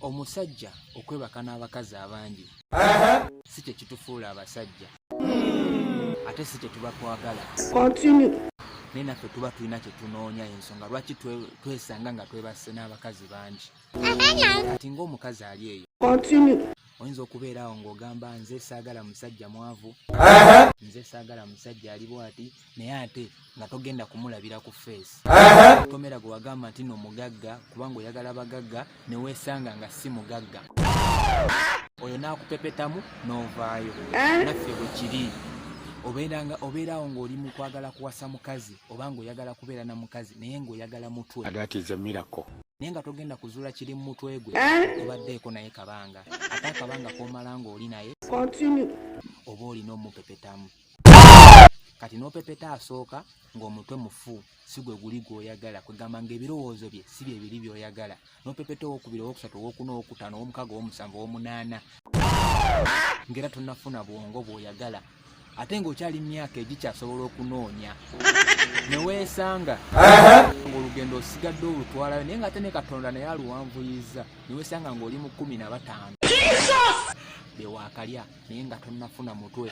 Omusajja okwebaka n'abakazi abangi si kye kitufuula abasajja ate si kye tuba twagala. Naye naffe tuba tulina kye tunoonya, ensonga lwaki twesanga nga twebase n'abakazi bangi. Kati ng'omukazi ali eyo oyinza okubeera awo ng'ogamba nze saagala musajja mwavu, nze saagala musajja ali bw'ati, naye ate nga togenda kumulabira ku feesi. Tomera gwe wagamba nti no mugagga kubanga oyagala bagagga ne weesanga nga si mugagga. Oyo n'akupepetamu n'ovaayo. Naffe bwe kiri. Obeerawo ng'oli mu kwagala kuwasa mukazi oba ng'oyagala kubeera na mukazi naye ng'oyagala mutwe. That is a miracle. Naye nga togenda kuzuula kiri mu mutwe gwe obaddeeko naye kabanga. Ate akabanga k'omala ng'oli naye oba olina omupepetamu. Kati n'opepeta asooka ng'omutwe mufu si gwe guli gw'oyagala, kwegamba ng'ebirowoozo bye si bye biri by'oyagala. N'opepeta owokubiri, owokusatu, owokuna, owokutaano, owomukaga, owomusanvu, owomunaana ng'era tonnafuna bwongo bw'oyagala. Ate ng'okyali mu myaka egikyasobola okunoonya ne weesanga ng'olugendo osigadde olutwalayo naye ng'ate ne Katonda naye aluwanvuyiza ne weesanga ng'oli mu 15 bye waakalya naye nga tonnafuna mutwe.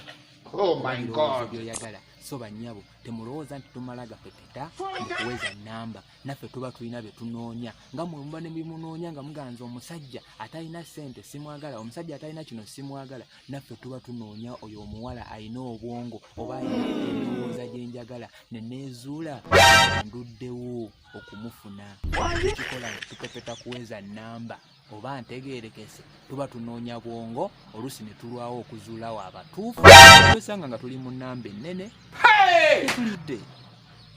Oh my God. Byoyagala. So bannyabo temulowooza nti tumala gapepeta mu kuweza nnamba. Naffe tuba tulina bye tunoonya nga mwe muba ne bimunoonya nga muganza omusajja atalina ssente simwagala, omusajja atalina kino simwagala. Naffe tuba tunoonya oyo omuwala alina obwongo oba alina endowooza gye njagala ne neezuula nduddewo okumufuna. Tukikola tupepeta kuweza nnamba oba ntegeerekese, tuba tunoonya bwongo, oluusi ne tulwawo okuzuulawo abatuufu twesanga nga tuli mu nnamba ennene. Tulidde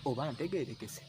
oba ntegeerekese.